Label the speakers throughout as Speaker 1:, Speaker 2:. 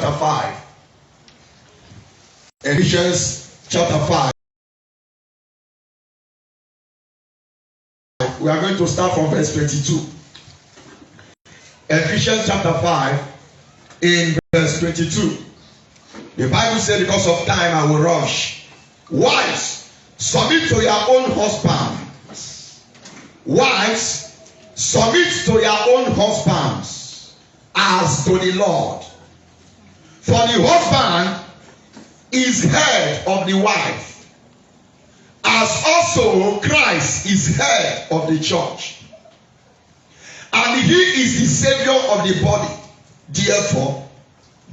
Speaker 1: chapter 5. Ephesians chapter 5. We are going to start from verse 22. Ephesians chapter 5 in verse 22. The Bible says, because of time I will rush. Wives, submit to your own husbands. Wives, submit to your own husbands as to the Lord. For the husband is head of the wife, as also Christ is head of the church, and he is the Savior of the body. Therefore,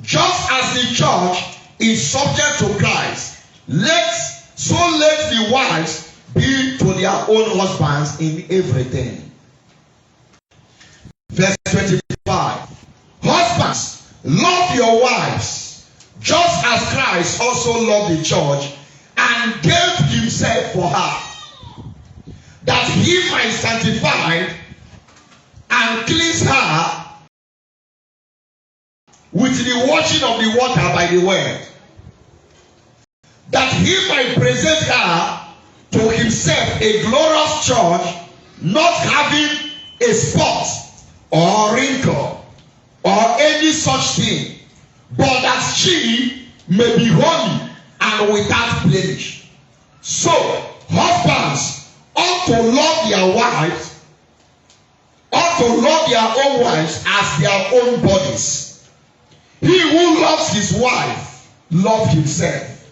Speaker 1: just as the church is subject to Christ, let the wives be to their own husbands in everything. Verse 25. Husbands, love your wives, just as Christ also loved the church and gave himself for her, that he might sanctify and cleanse her with the washing of the water by the word, that he might present her to himself a glorious church, not having a spot or wrinkle or any such thing, but that she may be holy and without blemish. So husbands ought to love their wives, ought to love their own wives as their own bodies. He who loves his wife loves himself.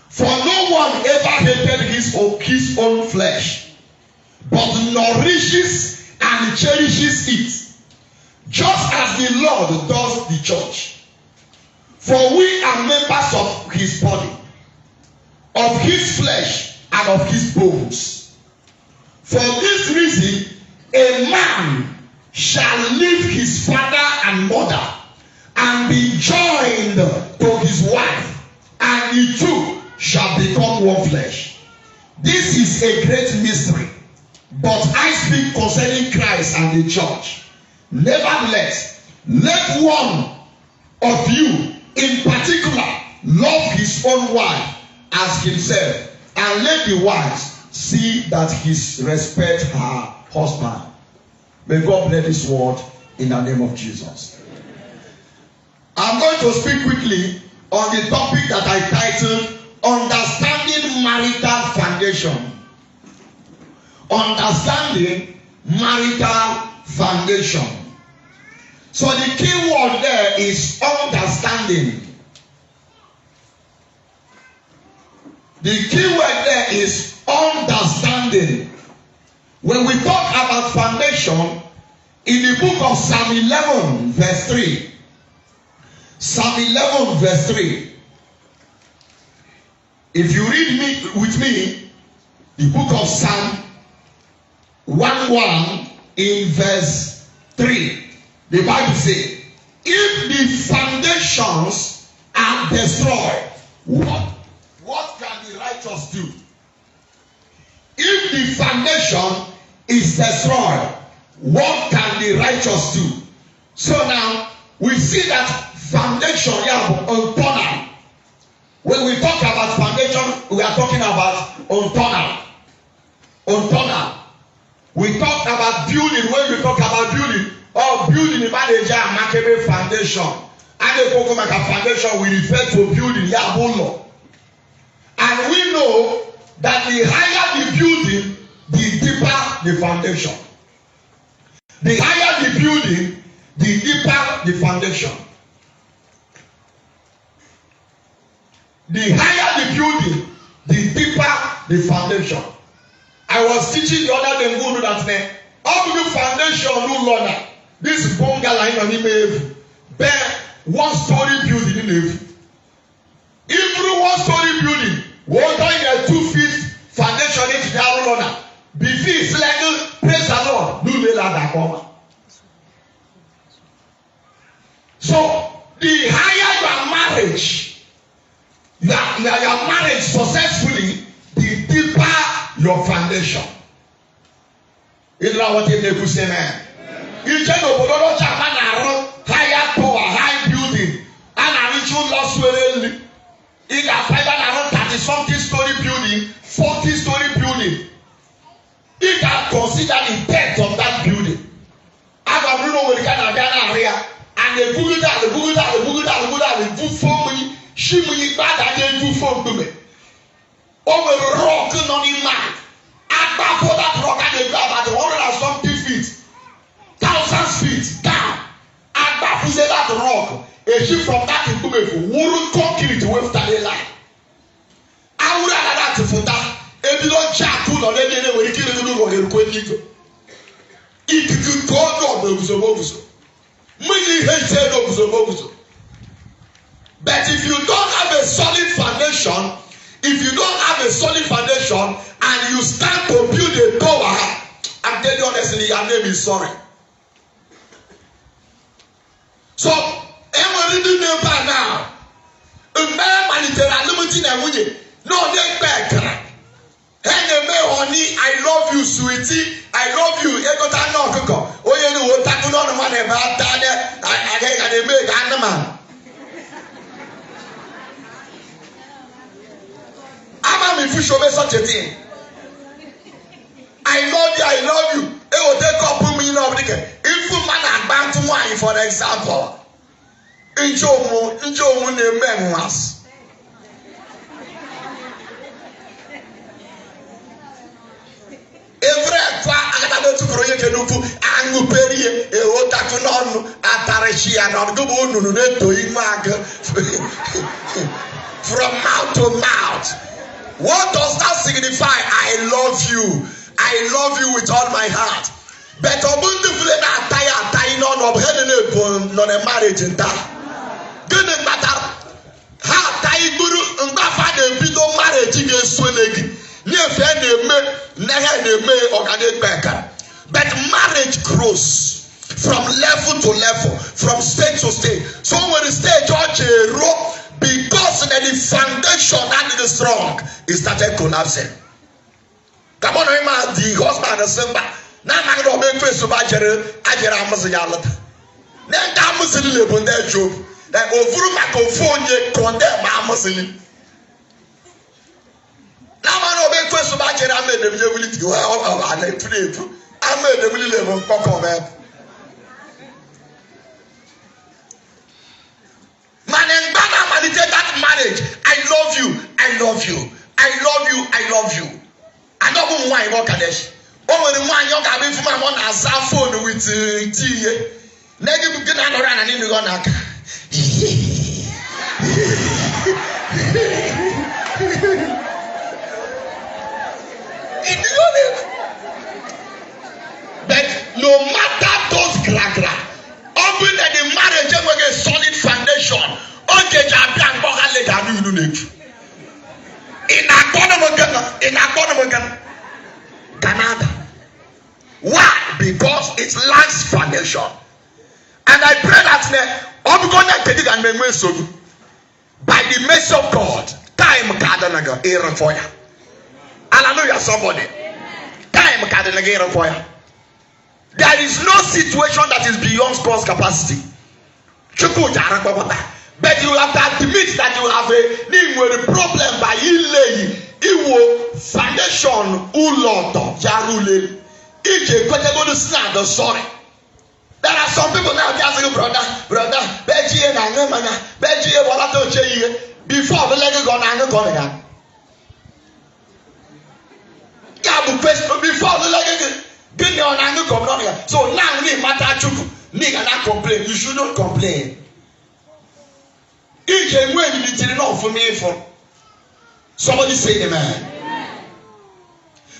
Speaker 1: For no one ever hated his own flesh, but nourishes and cherishes it, just as the Lord does the church. For we are members of his body, of his flesh, and of his bones. For this reason, a man shall leave his father and mother, and be joined to his wife, and the two shall become one flesh. This is a great mystery, but I speak concerning Christ and the church. Nevertheless, let one of you in particular love his own wife as himself, and let the wives see that he respects her husband. May God bless this word in the name of Jesus. I'm going to speak quickly on the topic that I titled Understanding Marital Foundation. Understanding Marital Foundation. So the key word there is understanding. The key word there is understanding. When we talk about foundation, in the book of Psalm 11 verse 3, Psalm 11 verse 3, if you read with me, the book of Psalm 1:1 in verse 3, the Bible says, if the foundations are destroyed, what can the righteous do? If the foundation is destroyed, what can the righteous do? So now we see that foundation on. When we talk about foundation, we are talking about on. We talk about building. When we talk about building, building manager markable foundation. And they talk about a foundation, we refer to building yabolo. And we know that the higher the building, the deeper the foundation. The higher the building, the deeper the foundation. The higher the building, the deeper the foundation. I was teaching the other day, who knew that name. All the foundation, no longer. This bungalow in the bear 1-story building in the every 1-story building, water in a 2 feet foundation into the Arulona. Before it's like, praise the Lord, do the ladder. So, the higher your marriage, your marriage successfully, the deeper your foundation. Is that what you say, man? You just know, higher tower, high building. and they boogie that, do for me, she me bad and they do for me. Over the rock, on the man. Abba for that rock and they go about 100 and something feet, 1,000 feet down. Abba for that rock, a ship from that in Kumefu, wouldn't concrete with the line. I would have that for that. If you don't chat to the lady, they will kill you or you'll quit it. If you go to the Boguso, many hate the Boguso. But if you don't have a solid foundation, and you start to build a tower, I'm telling you honestly, your name is sorry. So, everybody do know by now. A man managera limiting a winning. No, they back. Hey, honey, I love you, sweetie. I love you. Ekota no koko. Oye ni wo taku no no man e ba ta de. I dey make animal. Ama mi fi show me such a thing. I love you. E o take up me no oblige. If man agbantu one for example. Njo mu na eme nwas. Every kwa akata to proye kenufu anu perie e o taku no atarachi and go nunu na to imag from mouth to mouth. What does that signify? I love you with all my heart. But obundu fule na ataya no obhene no na marriage nta. Gene matter. Ha tai guru ngba fa de bido marriage ge swelegi. But marriage grows from level to level, from stage to stage. So when the stage because the foundation that is strong, it started collapsing. Come on, the husband and simba. Now I'm going to make face to Ajara Amazon. Then Amazon live on their job. Like over my condemn Amazon. Now I make first of all, I made them ability to I made them live on cock. Man and Bana meditate that marriage. I love you. I don't want wine or Kadesh. Oh, the one young cabin from my one as a phone with tea. Negative get out around and in the gun. But no matter those gra, open the marriage with a solid foundation. Okay, in Canada. Why? Because it lacks foundation. And I pray that by the mercy of God, time Kadanaga Aaron for you. Hallelujah, somebody. Time Kadanaga for you. There is no situation that is beyond God's capacity. But you have to admit that you have a problem by laying foundation uloto jarule. Sorry. There are some people now just say, brother, before the leg gone before the leg so now we matter nigga not complain. You should not complain. Somebody say amen.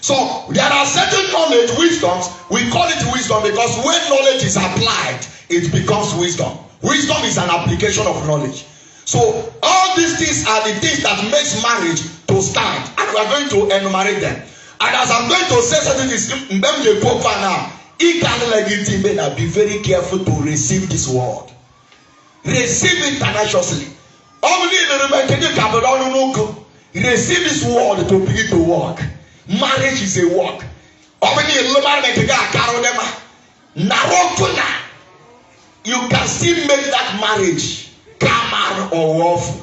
Speaker 1: So there are certain knowledge, wisdoms. We call it wisdom because when knowledge is applied, it becomes wisdom. Wisdom is an application of knowledge. So all these things are the things that makes marriage to stand, and we are going to enumerate them. And as I'm going to say certain things, now, be very careful to receive this word. Receive it tenaciously. Receive this word to begin to work. Marriage is a work. You can still make that marriage calm or awful.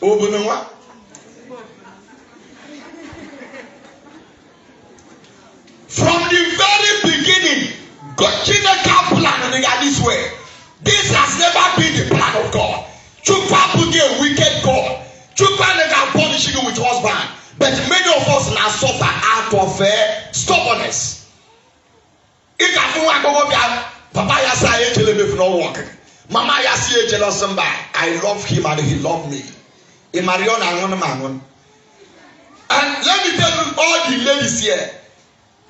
Speaker 1: Obunwa. From the very beginning, God did a plan this way. This has never been the plan of God. Chukwa put a wicked God. Chukwa never punishing you with husband. But many of us now suffer out of stubbornness. If Papa Yasa Ejele no work. Mama Yasi Ejele somebody. I love him and he loved me. In Marion and let me tell you all the ladies here.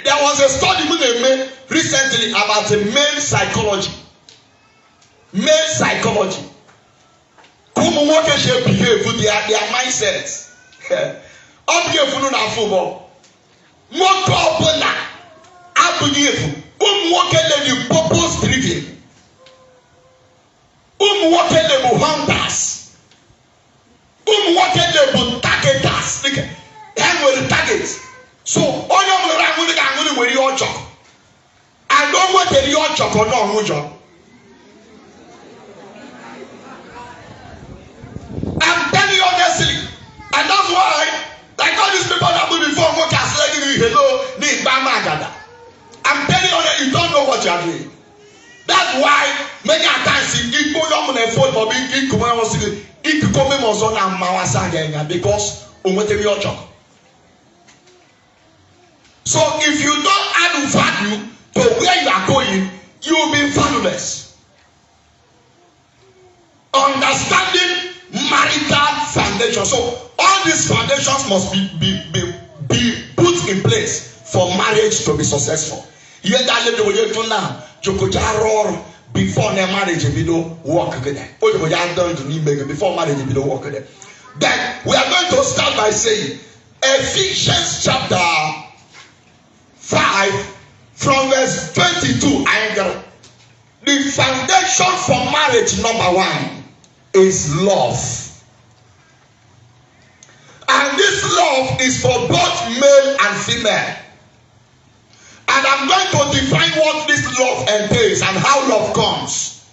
Speaker 1: There was a study we made recently about the male psychology. Male psychology. Como what they behave with their mindsets. Obvious na football. More trouble abuyefu. Working the purpose driven. Working the hunters. Working the targeters. And with the targets. So all of the I'm going to your job. I don't want to your job or no job. I'm telling you honestly, and that's why like all these people that will be before work as like hello, need Bamagada. I'm telling you, you don't know what you are doing. That's why many times you go down on a phone for being because your job. So if you don't add value to where you are going, you will be valueless. Understanding marital foundation. So all these foundations must be put in place for marriage to be successful. You that live the way you do now, you could before the marriage if you don't work together. Or you could have done to need before marriage if you don't work together. Then we are going to start by saying Ephesians chapter 5 from verse 22. The foundation for marriage number 1 is love. And this love is for both male and female. And I'm going to define what this love entails and how love comes.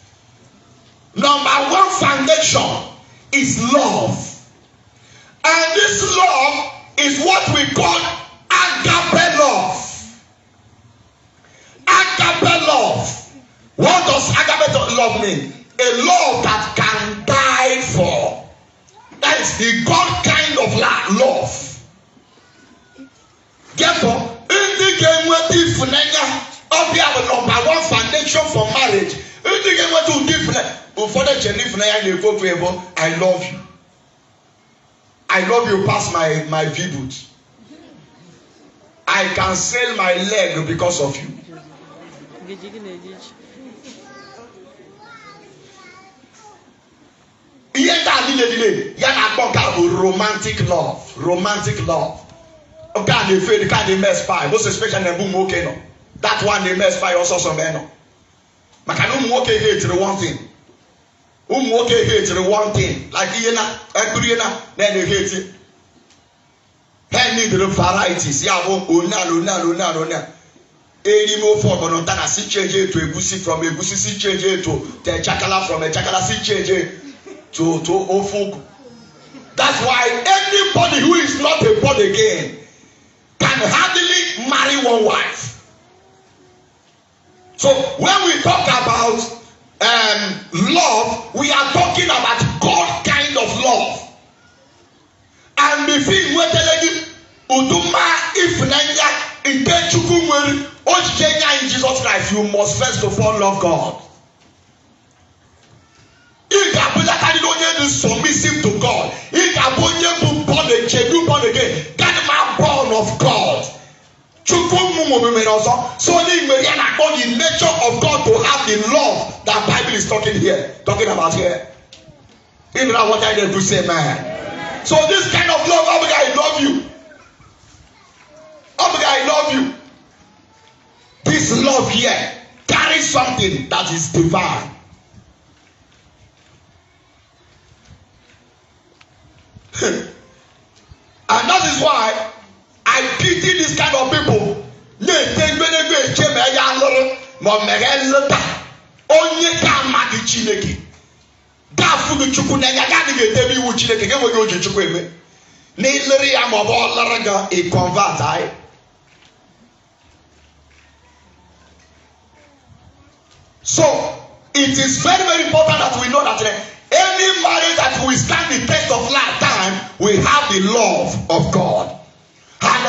Speaker 1: Number 1 foundation is love. And this love is what we call agape love. Agape love. What does agape love mean? A love that can die for. That is the God kind of love. Therefore, in the game where if number 1 foundation for marriage, in the game where to different before the Jennifer I love you. I love you past my V-boot. I can sell my leg because of you. Romantic love. Romantic love. Okay, they fail, they mess by. Most especially the boom okay no. That one they mess by also some men no. Makano okay hate the one thing. Okay hate the one thing. Like Iena, then they hate it. Hey, need the varieties. Yeah, ona. Any more for Monontana, see change to Egusi from Egusi, see change to the Chakala from a Chakala, see change to Ofuk. That's why anybody who is not a born again can hardly marry one wife. So when we talk about love, we are talking about God kind of love. And before we tell you, Uduma if in Jesus Christ, you must first of all love God. If you submissive to God, if you born again, that man born of God. So the nature of God to have the love that Bible is talking about here. You know what I need to say, man. So this kind of love, I love you. I love you. This love here carries something that is divine. And that is why I pity this kind of people. Kafu Chuku Nagagani get me which they can go to Chukweme. Neither am of all Laraga a convert. So it is very, very important that we know that any marriage that will stand the test of lifetime will have the love of God. And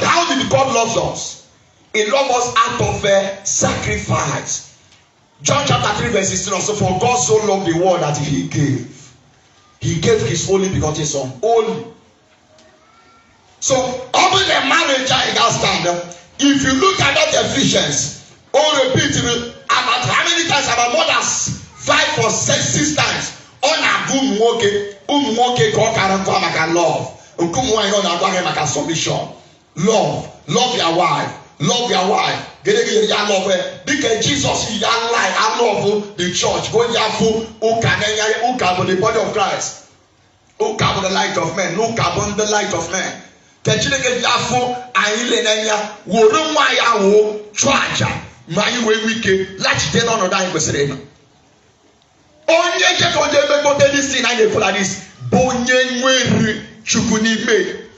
Speaker 1: how did God love us? He loved us out of a sacrifice. John chapter 3 verse 16 also, for God so loved the world that he gave. He gave his only begotten son. Only. So, over the marriage I got stand. If you look at that Ephesians, all repeat about how many times, about more than 5 or 6 times. On a boom woke maka love. Maka submission. Love your wife. Love your wife. Because Jesus is I love the church. Go Uka the body of Christ. Uka the light of men. Uka the light of men. Technically, Yafo, Ailenania, Wurumaya, Traja, Mayu Wiki, Latch Dead on a dime for Serena. Only get on the this thing I for this Bonye Chukuni made.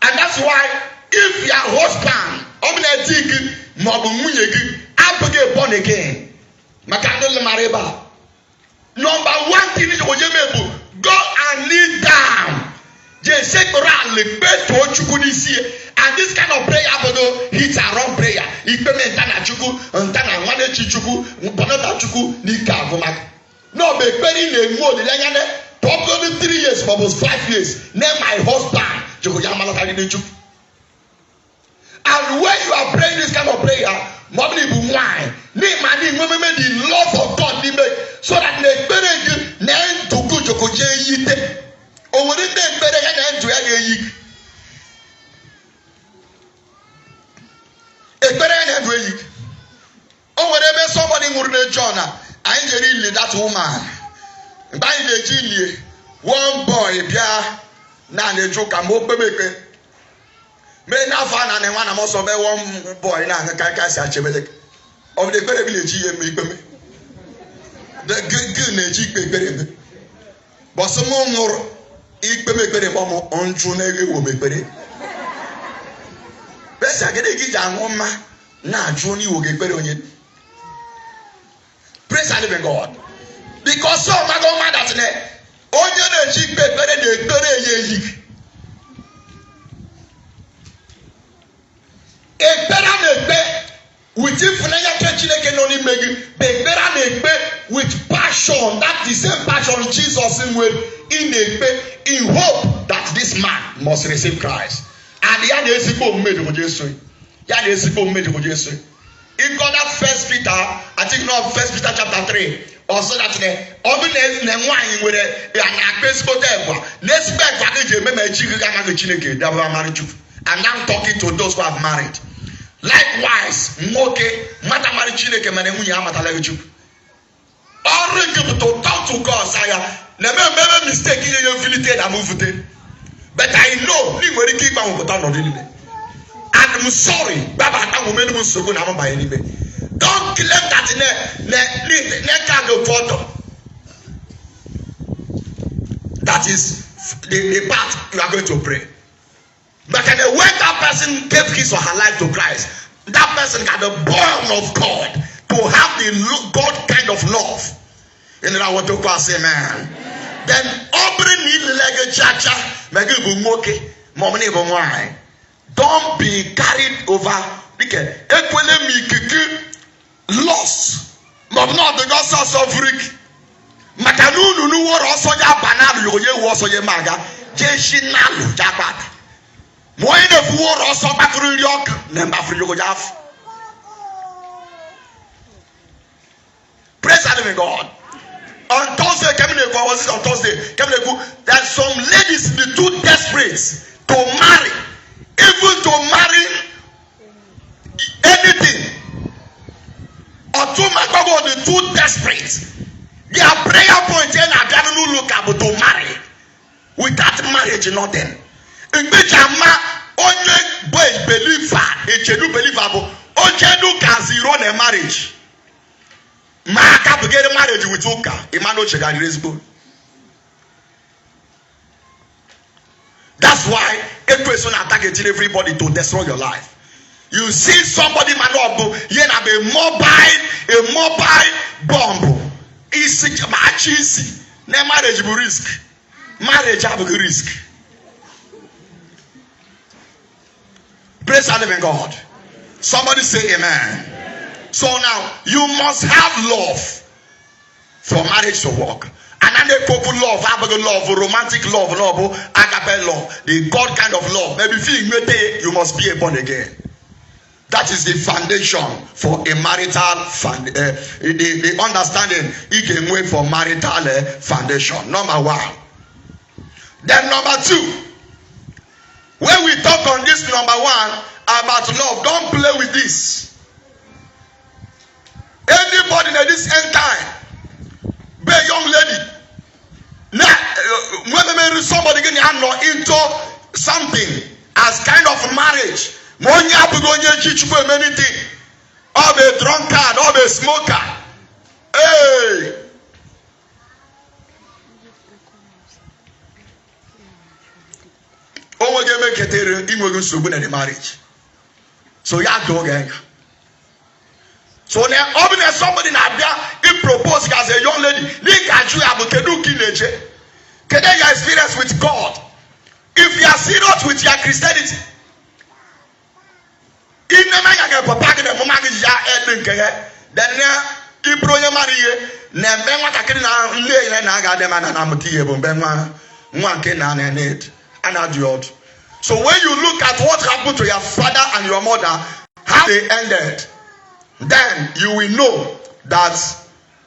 Speaker 1: And that's why if your husband, Omnetic, Mobumunyeki, Apage born again, Makandel Mareba. Number one thing is go and kneel down. And this kind of prayer, it's a wrong prayer. No, be very more than probably 3 years, almost 5 years. Name my husband. And when you are praying this kind of prayer, mommy be wine. Name my name, the love of God, so that the parent name to go to Koje. Oh, we didn't better than to any. A better than to oh, whatever somebody would be John, I ain't really that woman. By the genie, one boy, Pia, now the joke I'm open. May not find anyone, I'm also one boy now, the Kakasa Chebek of the very village. The good nature, but some more. Ikpemekpere mọmọ ọ̀njún n'ege wo mekpere. Bẹ́sẹ̀ agẹ́dẹ́ gíga àwọn ọmọ náà jún ní ìwòge pẹ̀lú onye. Praise the living God. Because so ọmọ agọ́ that ne onye na-eji kpekpere na-ekpere ya eyi. Ekpere na-ekpe with ifunanya ke Chineke nọ n'ime gị. Ekpere na-ekpe with passion. That the same passion Jesus nwere. In hope that this man must receive Christ. And he had a simple made of Jesus. He had a simple made of Jesus. If God that First Peter, I think not First Peter chapter 3, also that wine with and I'm talking to those who have married. Likewise, to talk to God, Saya. Never mistake in your ability and move it. But I know you will keep on with and I'm sorry, Baba, I will make you so good. I'm by any way. Don't claim that in photo. That is the part you are going to pray. But when that person gave his or her life to Christ, that person got the born of God to have the God kind of love. In I want to say, man. Then open the leg chacha, don't be carried over. Lost. Not the gospel of Rick. Matanunu nu wor also ya banalu ye wo so ye maga. Jeshi nalu jabat. Moye de wor also bakru yok nemba fri yo jaf. Praise the living God. On Thursday, was it on Thursday? That some ladies be too desperate to marry, even to marry anything. Or too much be too desperate. Their prayer point is that look able to marry. Without marriage, nothing. In which a man only boy believer, a chenu believer, only can zero a marriage. Maka begin marriage with Uka. Emmanuel Chegani Resbo. That's why a person attacking everybody to destroy your life. You see somebody manobo, you have a mobile bomb. It's much easy. No marriage will risk. Marriage have a risk. Praise the living God. Somebody say amen. So now you must have love for marriage to work. And then they couple love, romantic love, agape love, the God kind of love. Maybe you must be born again. That is the foundation for a marital the understanding it can wait for marital foundation. Number one. Then number two. When we talk on this number one about love, don't play with this. Anybody in this end time, be a young lady. Now, when somebody getting into something as kind of marriage, Monya Bugonya Chichubu many things. Or be a drunkard, or be a smoker. Hey! Oh, we make it in the marriage. So you have to go again. So now, obviously, somebody now he proposed as a young lady. Can you experience with God? If you are serious with your Christianity, then so when you look at what happened to your father and your mother, how they ended, then you will know that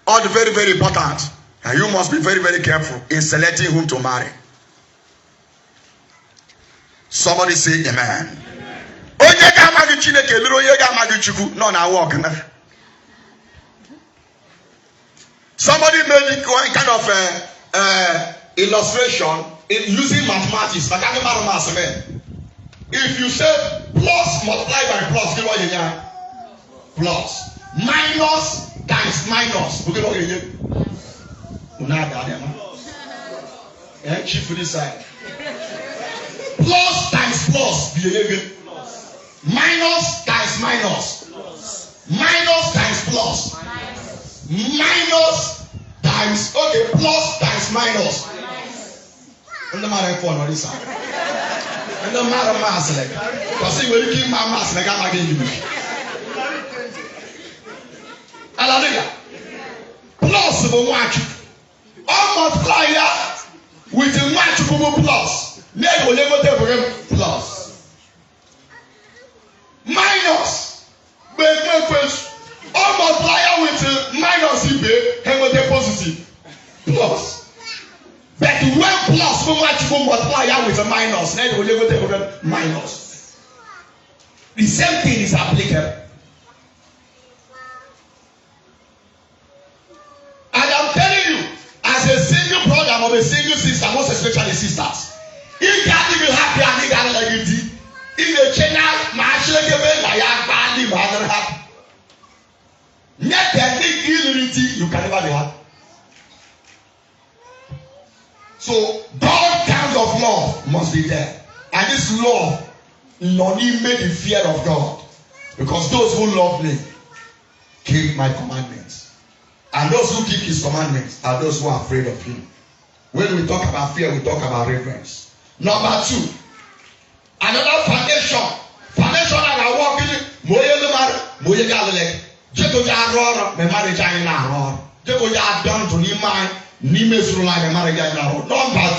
Speaker 1: all the very, very important, and you must be very, very careful in selecting whom to marry. Somebody say amen. Somebody made one kind of illustration in using mathematics. If you say plus multiply by plus, give what you get. Plus minus times minus, give what you get. Chief for this side. Plus times plus, minus times minus, minus times plus, minus times plus times minus. And the matter for on this side. And the matter mass like, because he will give my mass like I'm again you. Hallelujah. Plus the watch. Almost multiply with the watch plus. Never plus. Minus. Almost multiply with the minus and with the positive. Plus. But when plus multiply with a minus, then you will take minus. The same thing is applicable. And I'm telling you, as a single brother or a single sister, most especially sisters, if you can't even happy and you can't like it, if you change out, my children like badly, mother happy. Net technique unity, you can never be happy. So God kind of love must be there. And this love not even made the fear of God. Because those who love me keep my commandments. And those who keep his commandments are those who are afraid of him. When we talk about fear, we talk about reverence. Number two, another foundation. Foundation that I walk in it. Moye galilek. Jeko ya roro, me marriage ayin na roro. Jeko ya done to ni mind. Number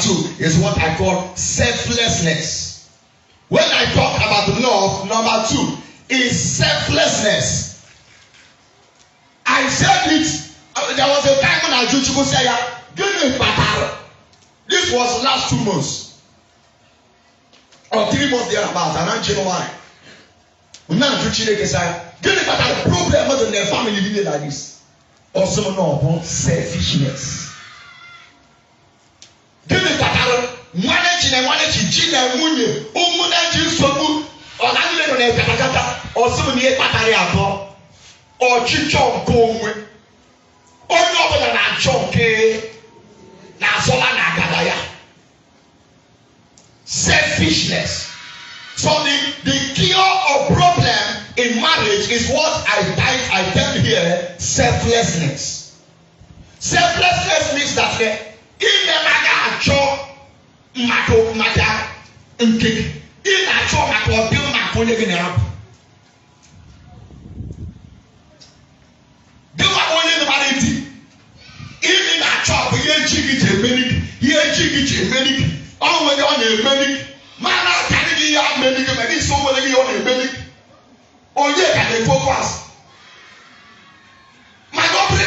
Speaker 1: two is what I call selflessness. When I talk about love, number two is selflessness. I said it. There was a time when I used to say, "Give me battle." This was last 2 months or 3 months thereabout. And I'm January. Now to Chile, say, "Give me battle." Problem in their family living like this. Also, no selfishness. Gini tataro mwane chine munye umune chinsobu onanile no nekatakata osumu ni patari abo o chicho konwe onye ọbụla na-achọ nke na-azọla na agadaya. Selfishness. So the cure of problem in marriage is what I tell here, selflessness. Selflessness means that in the matter maka nke ị na-achọ maka ọdịmma maka onye gị na-apụ. Dịwa onye na-mara iti ị na-achọ bụ ihe echi gị ji emeri gị, ihe echi gị ji emeri gị, ọ nwere ọ na-emeri gị, mana akarị gị ya emeri gị, ma gị so nwere gị ọ na-emeri gị. Onye ka na-efocus. Mana ọ bụrụ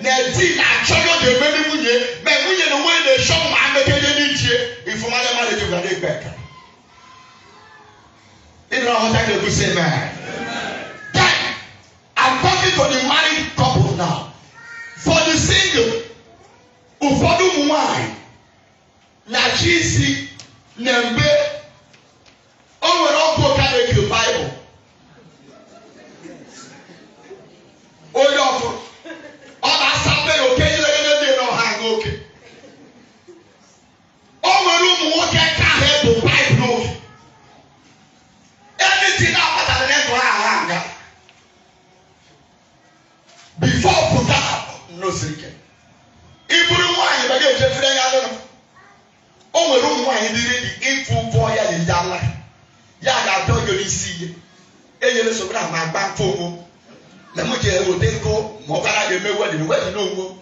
Speaker 1: na di na-achọ ya ọ ga-emeri nwunye, ma nwunye na onwe na-eshọ ma amekenye n'ichie, ifụmanya mmadụ ji gwara ikpe ka. You know what I can say, man? Then, I'm talking to the married couple now. For the single, ụfọdụ nwanyị na-achị isi na mgbe o nwere ọkụ ụka na-eke Baịbụl. Onye ọfụrụ, ọ na-asa mbe ya oke nyere dị n'ọha nke oke. O nwere ụmụ nwoke ka ha ebu Baịbụl n'oge. Anything that matters in the world, before put up no secret. If you want to get your friend, I don't know. Oh, we don't want to do the info for you in that life. Yeah, I told you this see. And you listen to my back phone. Let me tell you, they go more than you know what you know.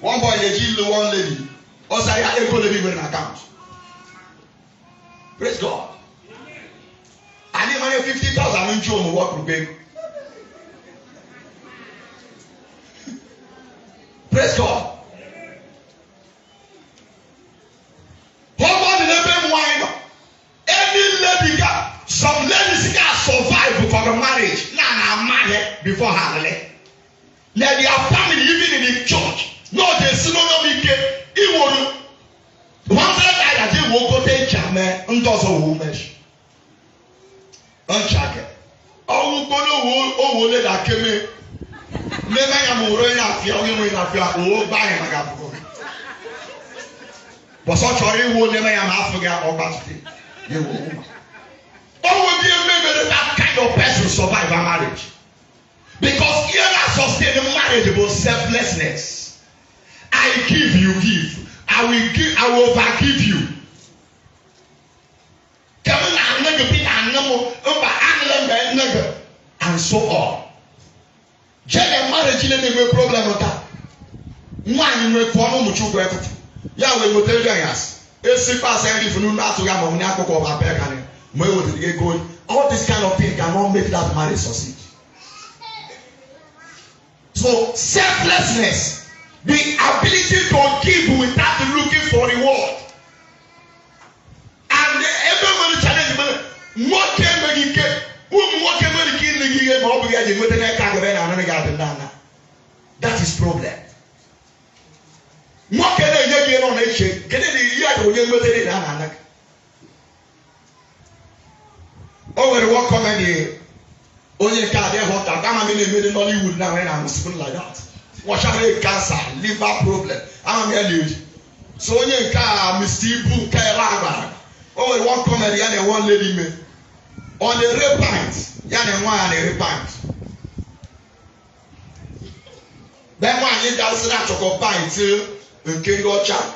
Speaker 1: One boy, they give one lady. Also, I have to live in an account. Praise God. I need money 50,000 in June. What will be? Praise God. How about the wine? Any lady got some ladies got survive for the marriage. Nah, married before her. Now they are family even in the church. No, they see no me get. It will. One time I did walk out in Chame and does a woman. Uncheck it. Oh, go to that came in. Never am already at the only way of your old buying a gap. But such a reward never am Africa or Basti. You will. Oh, dear, maybe that kind of person survive a marriage. Because here are sustaining marriage about selflessness. I give, you give. I will give, I will forgive you. And so on. General marriage is a problem with that. One will follow much of it. Yahweh will tell us. If you pass any for no matter what you have to back, all this kind of thing cannot make that marriage succeed. So selflessness. The ability to give without looking for reward. And everyone challenge me. What can we get? What can we get? That is problem. What can I get on a shake? Get it? Oh, what comedy? Only car there, what I'm in the middle of Hollywood now, and I'm school like that. What shall I cancer, liver problem? I'm here. So you can Mr. Boo Kairaga. Oh, one comedy and one lady me. On the repent, yan and one and a repent. Then one you does not to combine till in King or Chan.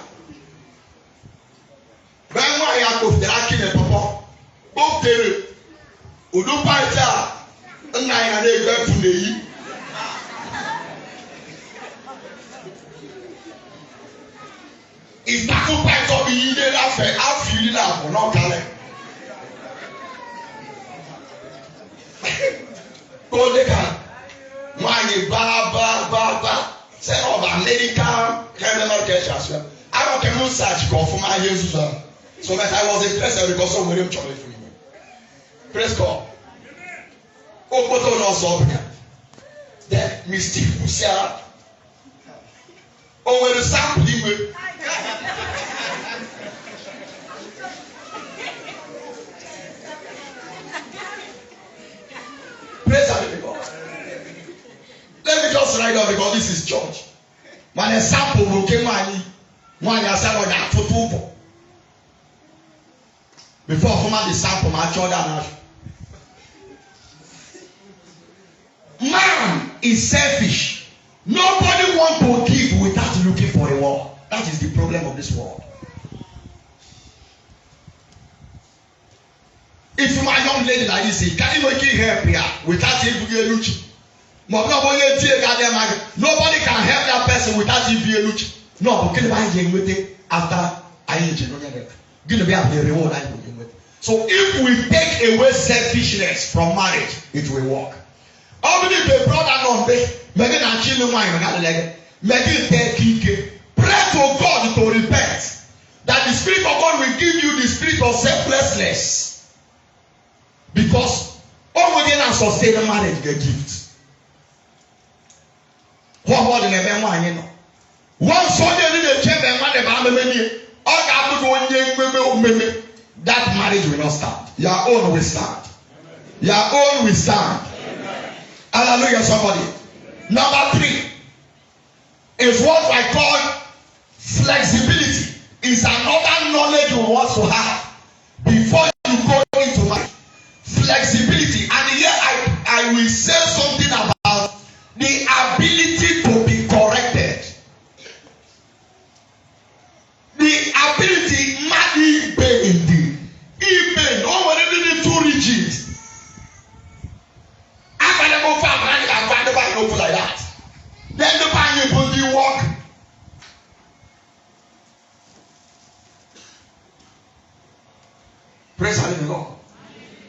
Speaker 1: Then why I go to the Akin and Papa? Both there. Udu Paita, and I had a girl from the ìtàkùn pẹ̀tọ́ mi yí dé láfẹ̀ áfìlì làbọ̀ náà kalẹ̀. Tó dé kan, wọ́n á yẹ bá sẹ́nu ọba Amẹ́ríkà kẹ́mẹ́mẹ́ kẹ́sì àṣẹ. Àwọn kẹ́mẹ́ ń sàjì kọ̀ fún máa yé Zuzu. So that I was interested because of William Chole for me. Praise God. Ó kótó náà sọ ọ́ then Mr. Fusia. Ó wẹ̀rẹ̀ sáàpù ìwé. Praise the Lord. just write down because this is church. When a sample will come on, one has said, "Oh, that's for two." Before formal the sample, my children. Man is selfish. Nobody wants to give without looking for a reward. That is the problem of this world. If my young lady like this, can you make help here without even a look? Nobody can help that person without even a look. No, but can I get with it after I engineer? Give me the reward I will with. So if we take away selfishness from marriage, it will work. How many the brother not be? Maybe not children wine, maybe take pray to God to repent. That the Spirit of God will give you the spirit of selflessness. Because all we can sustain a marriage get gift. What more than a man, you know? One Sunday in the chamber and one about the all that marriage will not stand. Your own will stand. Your own will stand. Hallelujah, somebody. Number 3 is what I call flexibility. Is another knowledge you want to have before you go into marriage. Flexibility. And here I will say something about the ability to be corrected. The ability, money indeed. Even nobody too rigid. I'm gonna go far like that. Then the body will be walk. Praise the Lord.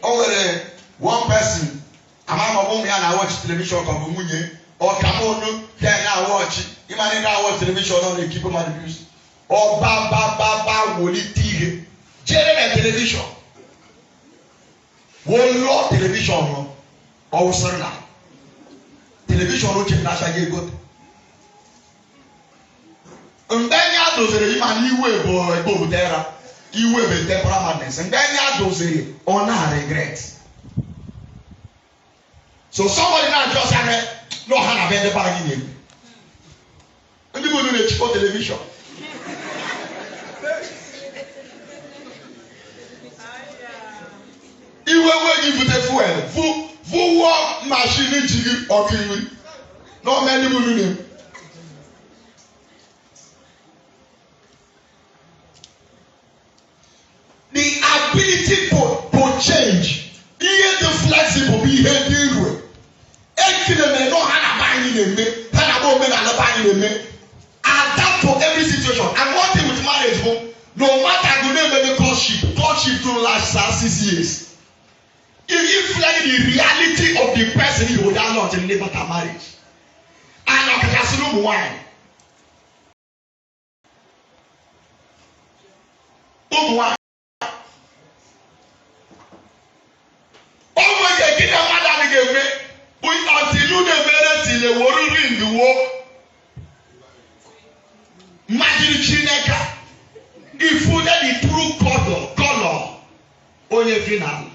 Speaker 1: Over one person, I watch television or come on, then I watch it. Imagine I watch television on the keep of my abuse. Or ba will it TV. General television. One lot television or certain television which is not a good. And then you have those man you will go there. You will be temporal madness. And then you have those honor regret. So somebody now just have no hand of anybody in him. And people do the cheap television. You will give you the fuel. Full work machine to or kill you. No many people do them. The ability to change. Here the flexible behavior. Actually, no hand in me. Adapt to every situation. And one thing with marriage, no matter the name of the courtship don't last 6 years. If you like the reality of the person you would not in live after marriage. And I can wine. Wine. Oh my God, get a man again. We until you the minute in the water in the war. Imagine Chineka. If you let the true color on your final.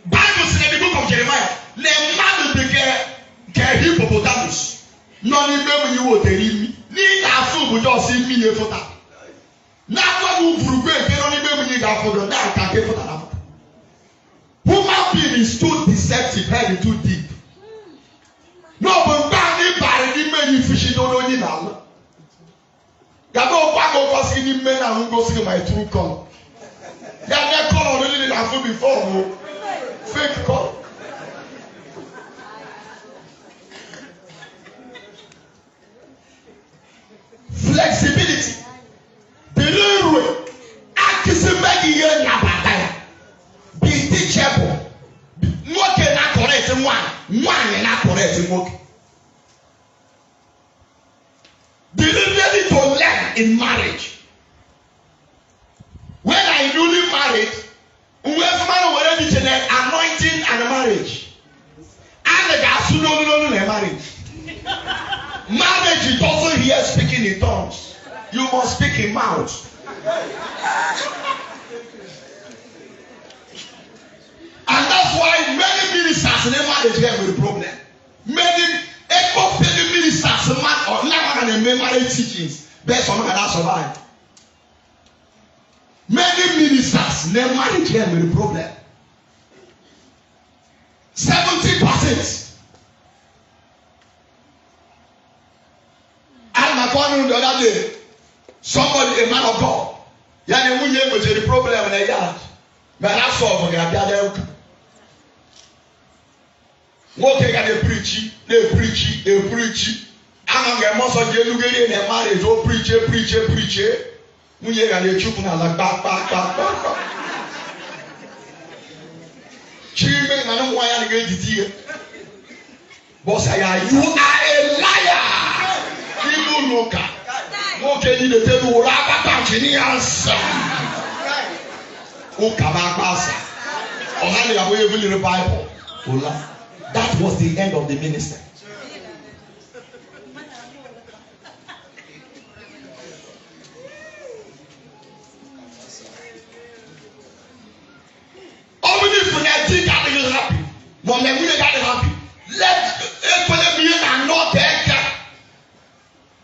Speaker 1: Bible says in the book of Jeremiah, the man will get hippopotamus. None of them you will tell me. Need a food with us in me for that. Now what will prove get only them need a food now can get for that. Human being is too deceptive, heavy too deep. No, but bad in many fish don't know now. You don't back over skinny men and go see my true color. You have that color really didn't have before. Fake color. Flexibility. The real way. Akisibegi ye nabadaya. Be teachable. Moke na correct one na correct moke. The ability to learn in marriage. When I newly married, we have man already generate anointing and marriage. And the guys who don't know marriage. Marriage is also here speaking in tongues. You must speak in mouth. And that's why many ministers never marriage get with problem. Many eco-friendly ministers or now and marriage teachings based on that survive. Many ministers their marriage get with problem. 70%. I'm calling the other day. Somebody, a man of God, yani munye was the problem in the yard. But that's all for the other. What they preach. I'm going most of the Lugarian and marriage, oh, preach. Munye got a chupin like back. Children, I don't want to get it here. Boss, you are a liar. People look at. Okay, you the table rapa engineers. Oh, Kabakasa. Or how are we able to Bible? That was the end of the minister. Only if we are think that is happy. When we are happy, let it be and not take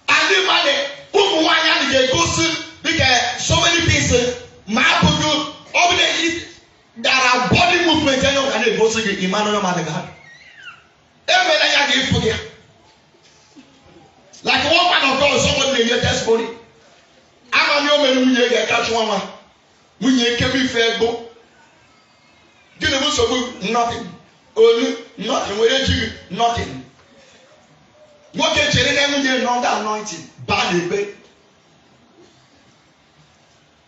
Speaker 1: and the money. Because so many things there are body movements and they go to Emmanuel Madagascar. Like one man of God, somebody may hear testimony. I'm a new man who you catch one. When you can be fair, go. Get a so nothing. Only nothing. We nothing. What can you do? Not anointing. Bad.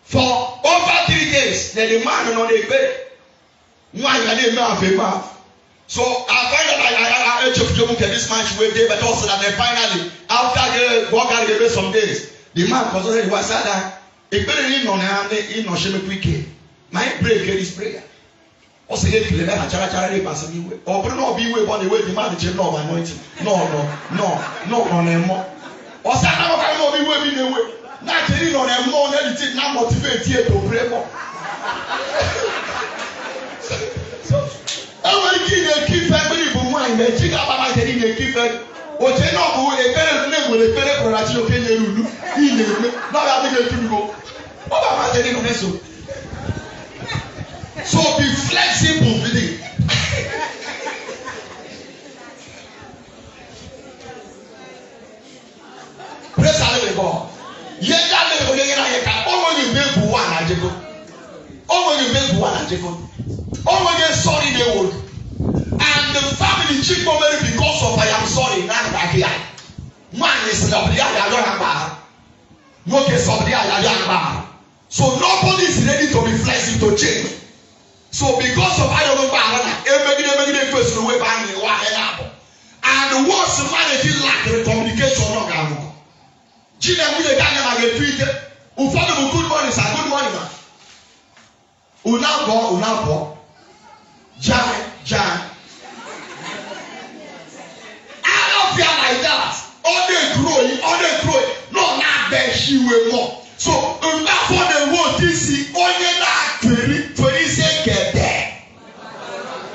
Speaker 1: For over 3 days, the man on the bed. Why are they not? So I find that I took this match with day, but also that they finally, after the walk out some days, the man was already was that it better in no shame quick. My break is prayer. Also, he clear a charity passing me. Or not be way on the way the man to know anointing. No, more. Or some of them will be the way. Not telling on them more than it not motivate you to pray more. So, I will keep family for mine. They think about getting a keeper. Or they know who a better with a better production can you do? Not having to go. What am I telling you? So be flexible with it. Praise the Lord. Sorry they would. And the family chief because of I am sorry now back here. Man is somebody no case somebody so nobody is ready to be flexible to change. So because of I don't know every person away by me and once the manager lack the communication no Children with the Ghana get tweeted. Who follow good morning, sir. Good morning, man. Who now go. Jan. I don't feel like that. All they growing. No, not that she will more. So, that for the world, this is only that 20 seconds there.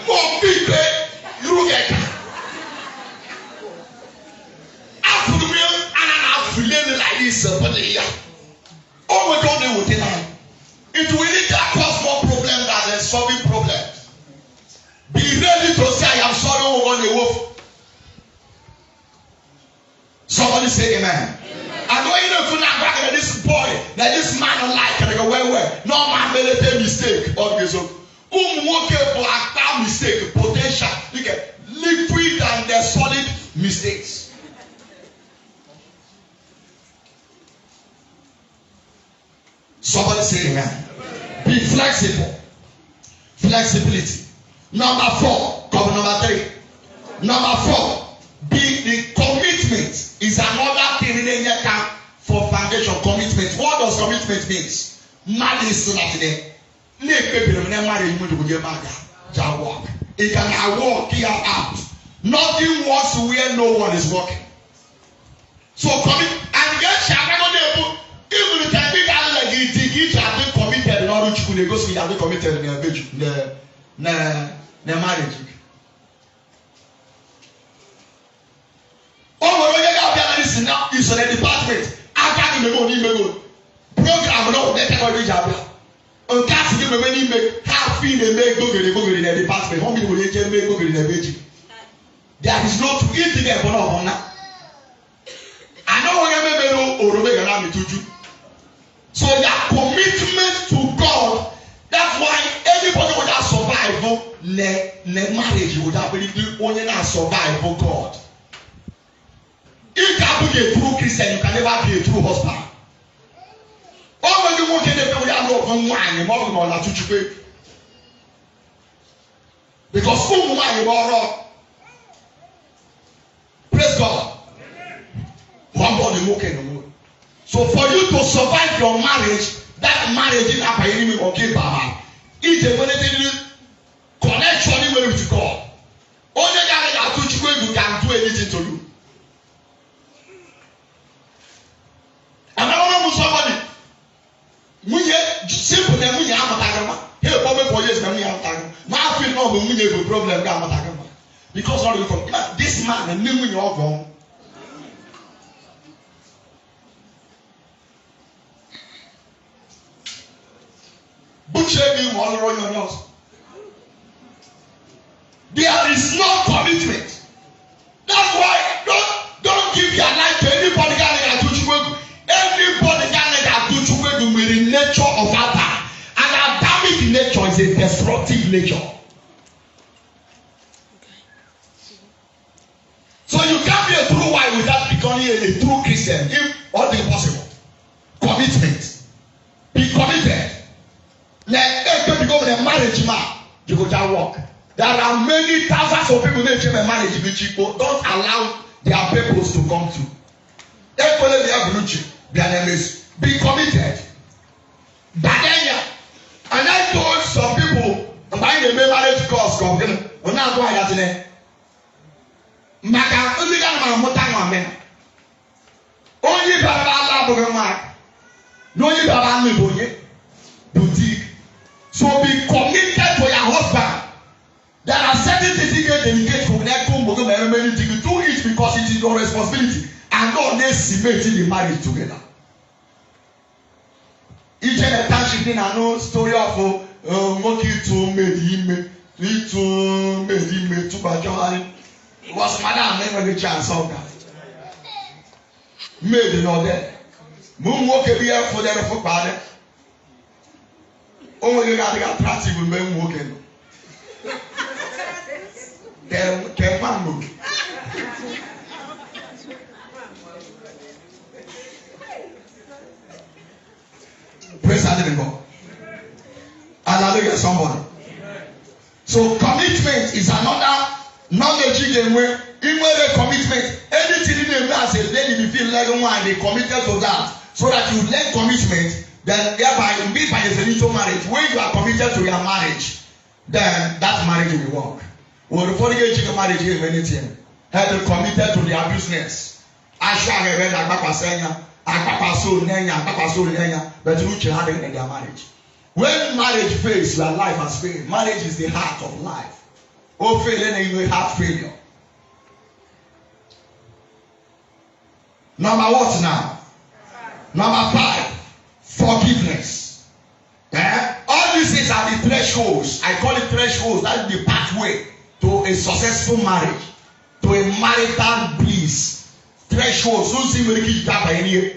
Speaker 1: More people, you get like this, all we don't do with it. It will either cause more problems than solving problems. Be ready to say, I am sorry, on the wolf. Somebody say amen. I know you know not back at this boy, that this man like and I go, where? No man made a mistake. Okay, so black mistake, potential, look at liquid and the solid mistakes. Somebody say amen. Be flexible. Flexibility. Number 4. Cover number 3. Number 4. Be the commitment is another thing in the account for foundation commitment. What does commitment means? Marriage is not today. It can walk here out. Nothing works where no one is working. So commit and get Shaka. Even if I think I like it, each have been committed, not which could go see have been committed in the marriage. Oh, when you get this now, it's a department. I can't even program no make every job. On cast you many make half in the make go in the department. How many will you make go in the village? There is no to eat there for no one. I know when you or make an to do. So your commitment to God, that's why anybody would have survival, marriage would have been only not survival God. If you can be a true Christian, you can never be a true husband. All when you want to get we are not from wine, more than all to you. Because whom wine you are. Praise God. One body walking. So for you to survive your marriage, that marriage is not by any okay, Baba. It's a connection with God. Only God you can do anything to you. And I want somebody. Munye simple na munye amatagama. Here problem for years na munye amatagama. Ma feel no be munye go problem ga amatagama. Because all you come this man and munye ogon. Butcher me all around your nose. There is no commitment. That's why don't give your life to anybody that do you. Anybody that do you with the nature of Adam. And Adamic nature is a destructive nature. So you can't be a true wife without becoming a true Christian. If all the impossible. Commitment. Be committed. Let them become a marriage man. You go down walk. There are many thousands of people that become a marriage people. Don't allow their purpose to come true. Be committed. And I told some people, buying a marriage course, I'm not going that today. Maka only got my mother, man. Only Baba Labour, no, you Baba Liboye, boutique. So be committed to your husband. There are certain things you get dedicated to connect to many things. Do it because it is your responsibility. And God needs cement the marriage together. Each and every time she did a no story of Moki to Medime, to Medime, to Bajari. Was Madame never the chance of that? Made in order. Moon walk a beer for their father. Only got attractive with men walking. Can one move? Praise the living God. Hallelujah, somebody. So commitment is another knowledge game where in where the commitment, anything in the man says, then you feel like one, they committed to that. So that you learn commitment, then thereby you be by a spiritual marriage. When you are committed to your marriage, then that marriage will work. Well, before you get your marriage, you have anything. Have been committed to the business. I shall have read like Papa Senya. But you can have it in their marriage. When marriage fails, your life has failed. Marriage is the heart of life. Oh, failing, you will have failure. Number what now? Number 5, forgiveness. All these things are the thresholds. I call it thresholds. That's the pathway to a successful marriage, to a marital bliss. Thresholds. Don't see me keep that by any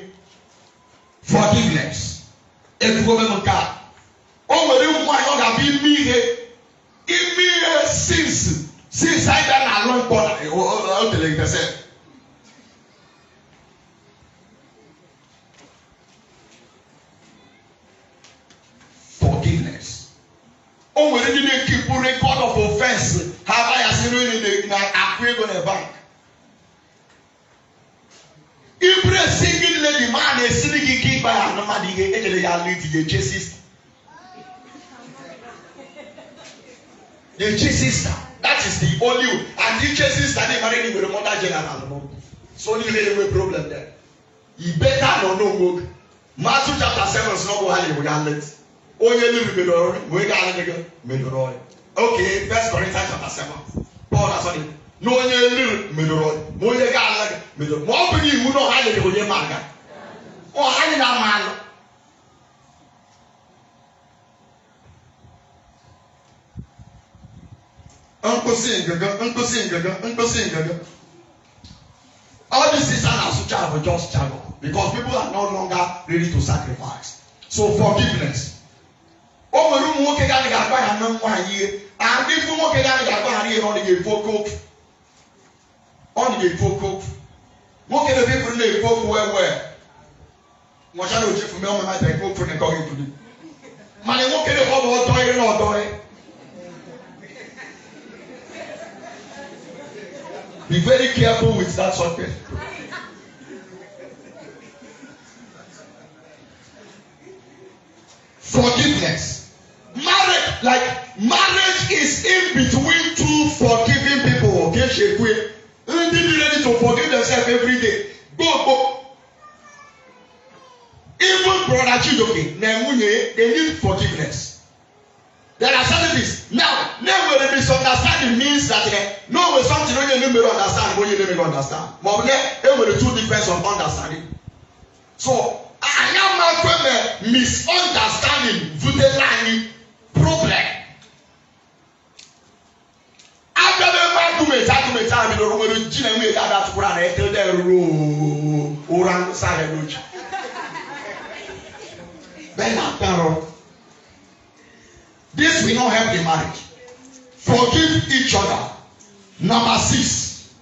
Speaker 1: forgiveness. If you go back to God, oh, when you want to be me, give me since I done a long time. I'll tell you the forgiveness. Oh, when you keep a record of offense, have I seen you in a bank? If you're a single lady man, a single kid by a nomadic, the sister. The sister. That is the only. And the sister, they married with a mother general. So you have a problem there. You better not know. Matthew chapter 7 is not what we are let. Oh, you live with the we got a nigga. Okay, 1 Corinthians chapter 7. Paul has on it. no onye elu medoro mo onye ga ala medoro mo ọ bụ iwu no ha le onye maka o ha ni na malo Uncle. All these things are just struggle because people are no longer ready to sacrifice. So forgiveness. Oh, we don't want to get a and if we want to get a on the folk, on the folk, what can the people name folk where? What shall we do for me? I might go for the going to do. Money, what can the whole toy or toy? Be very careful with that subject. Forgiveness. Marriage is in between two forgiving people. Okay, they be ready to forgive themselves every day. Go. Even brother Chidoke, they need forgiveness. There are certain things. Now when misunderstanding means that no way something you may understand, when you never understand. But there were two difference of understanding. So I am not misunderstanding the problem. After the argument, I don't know whether you know that Quran and tell them orang sare loji. Then after this will not help the marriage. Forgive each other. Number 6.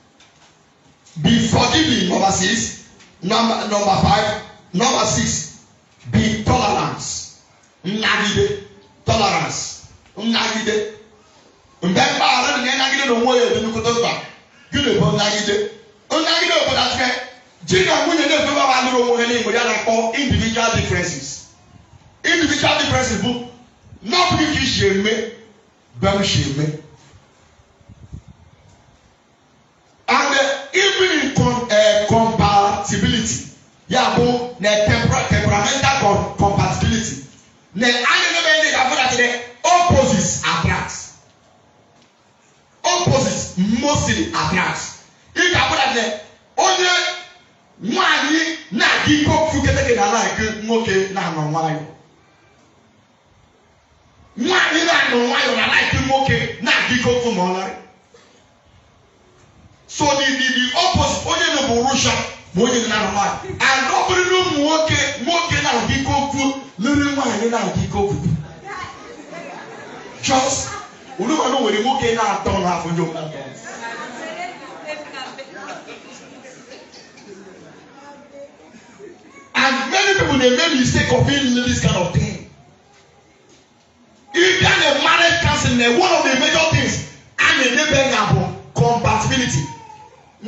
Speaker 1: Be forgiving. Number 6. Number 5. Number 6. Be tolerance. Nagide. Tolerance. Nagide. Mbemba ara ni nagide no moye bi nukoto ba. Gide bo nagide. Nagide bo that guy. Jinga munye ne fe ba ba no mo he ni mo ya na ko individual differences. Individual differences book. Not because she me, but she me. And even in compatibility, yabo na temperamental compatibility. Na anene the opposites attract. Opposites mostly attract. If that onye nwanyị na giko fukete na like nwoke na nwanwayo. Nwanyị na-anọ nwayọ na like nwoke na-adịgo fún ọlarị. So the opposite onye na bụ Russia ma onye na-anọ nwanyị. And ọ bụrụ na ụmụ nwoke na-adịgo fún lórí nwanyị na-adịgo fún. Just olúwa nwere nwoke na-atọ n'afọ ndị ụka. And many people dey make mistake of being this kind of thing. If you are a marriage counselor, one of the major things and the neighbor compatibility.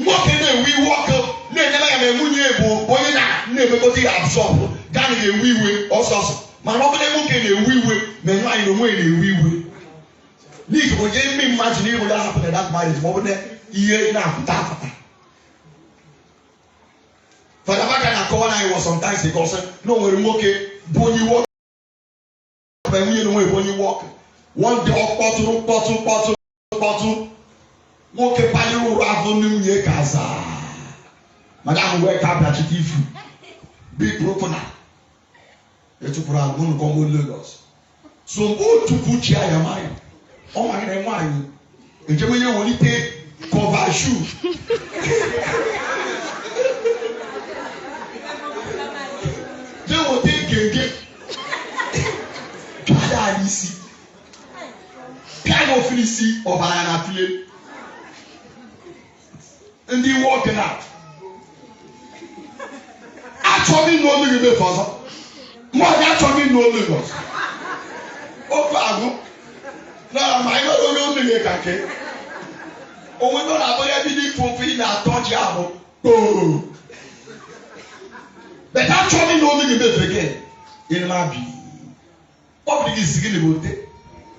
Speaker 1: What can we walk up? Never have a munye boy na never go to absorb. Can a wee way also. My mother can a wee way, men I know when a wee way. Need to give me imagine what happened at that marriage. More than year now. For the back and corner, I was sometimes because no one okay, bonny walk. When you walk, one dog bottle, walk a pile ravel near Gaza. Madame, wake up at the TV. Big broken up. They took around one of Lagos. So go to put your mind. Oh, my name, wine. And Germany only take cover shoe. They will take a Ici, piano ici, or banana filet, and they walking out. Actually, no living father. More actually, no living. Oh, Pago. No, my God, don't live a cake. Oh, we don't have everything for free now, touch your oh. But actually, no living again in my view. What is the significance?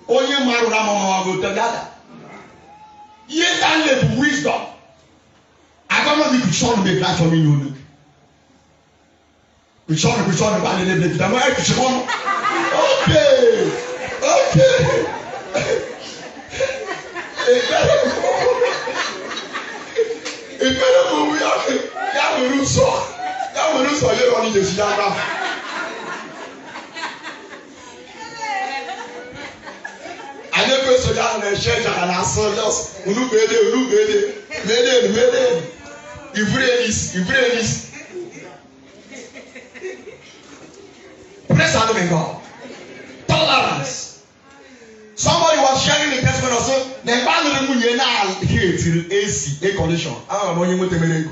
Speaker 1: Only Marama go together. Yes, I live wisdom. I don't know if you show me that for me. You show me about the living. I'm going to show me. Okay. go so down the church and I saw just mede. Ifrenis. Praise the living God. Tolerance. Somebody was sharing the testimony also. The man who knew now here till AC air condition. I don't know what you mean.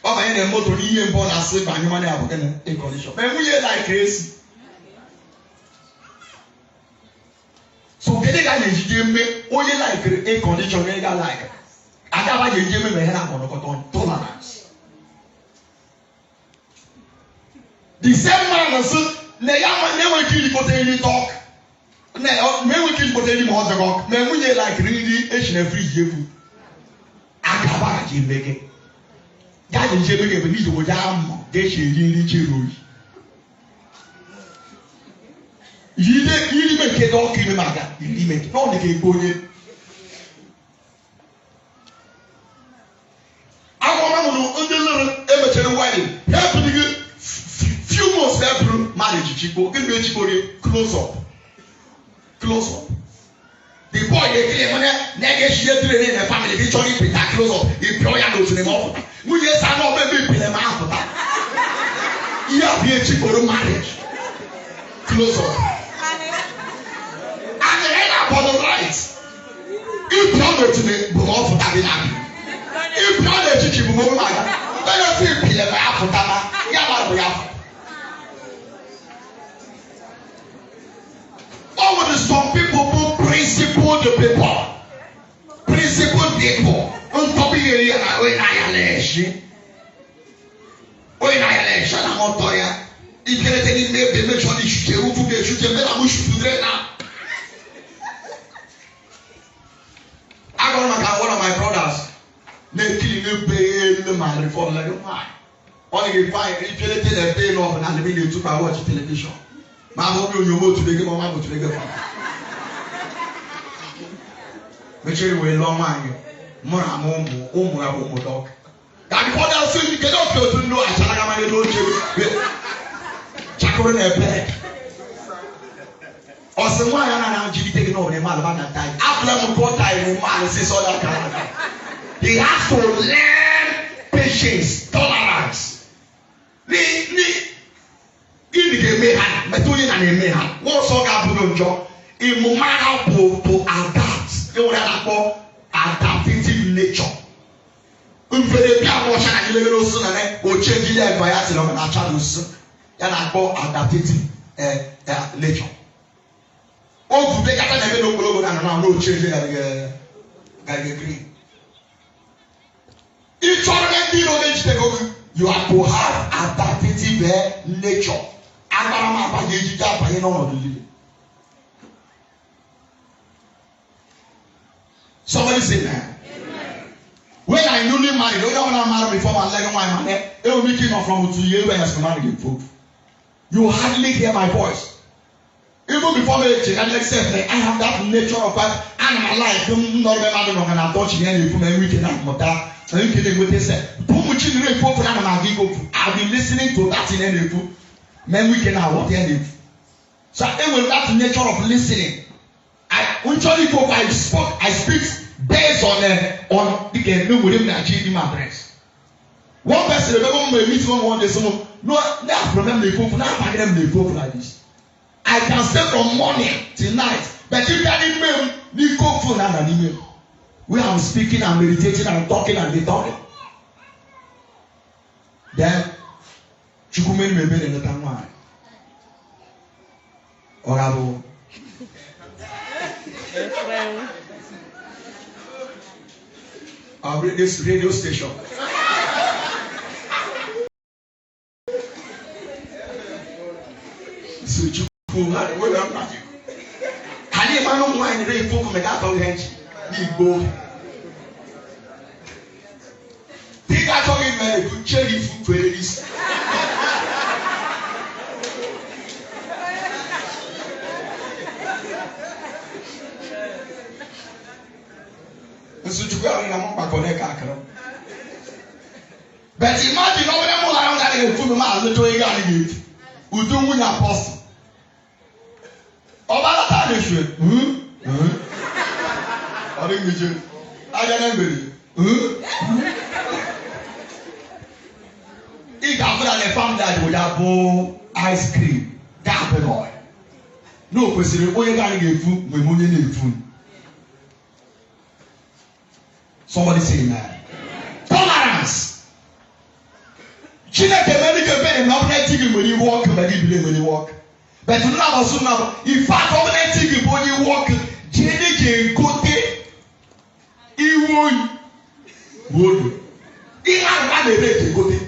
Speaker 1: Oh my God, motor ni born as if I money have air condition. But we like crazy. So get the guy in me only like air condition. We like. I got you give me a tolerance. The same man also. Never kill the any talk. Never kill the any more talk. Men we like really each and every year. Akaba Jimbeke. That is Jimbeke, but he's with them. They should really chill. You make a dog in the matter. You make all the cake pony. I want to know the wedding. Help me. Few months after marriage, Chico, give me a Chico close up. The boy they claim negotiate in the family, they try to that close up. If you are to them off, we just are not maybe pay them after that. You have here Chico marriage. Close up. And then about the rights. If you are to me, go off for that. If you are to Chico, go like that. Then I feel pay them after that. Yeah, we have. Over the some people who principle the people. Principle people. On top of you, when I election, I'm not tired. If you let any name, they make sure you shoot a roof, they shoot a better wish to do now. I got one of my brothers. They kill the man for like a man. Only if I if you let them pay off and they took I watch television. Mama will you go to the game or mama to the game. Make sure you will long man. More dog. That what else you cannot go to know. I shall have my little Chakron a bed. Or some why I'm taking over the man about that time. After what time man says all that kind. He has to learn patience, tolerance. What's all happening, John? In how to adapt. They will have adaptive nature. Very watching a little sooner or changing their bias in our channels. And I call adaptive nature. Oh, they got a little and now no changing like a green. Each other you have to have adaptive nature. Somebody say man. When I newly married, don't want to marry before my leg my man. It will make you from 2 years when I married you. You hardly hear my voice. Even before me, I have that nature of life. And my life, don't know the man and I'm touching any from every weekend. And you can what they say. I've been listening to that in any food. Men we can have what they so it will that nature of listening. I speak based on the game with him that achieve my breast. One person remember me meet one day someone no now problem they go for now I them they go like this. I can stay from morning till night, but if that email me go for an email. We are speaking and meditating and talking and they talking. Then Chukumen may be in the time. Orabo. I'll bring this radio station. So Chuku, what am I? Can you find wine and rain for me? That's all you go. Take that talking man to cherry food to this. But imagine all them around that you put my little again. We do win apostle. About that issue. I didn't meet you. I didn't meet you. If I put on a family that would have ice cream, that boy. No question. Oh, you can't get food. We money need food. Somebody say that. Tolerance. Chile can make a better not letting when you walk, but you believe when you walk. But now, soon now, if I come letting you when you walk, Jenny can go there. He would. He had one day to go there.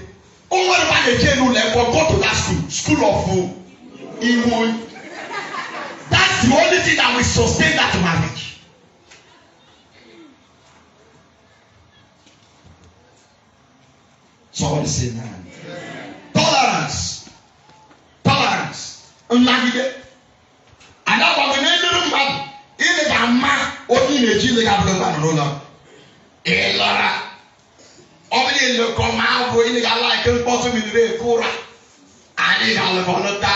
Speaker 1: Oh, what about the general level? Go to that school of food. He would. That's the only thing that will sustain that marriage. Somebody say man. Tolerance. Tolerance. Unlagide. And that was the name of the man. In the man, only in the Chile government. Elara. Only in the command, in the like a possibility, Kura. And in the Volota.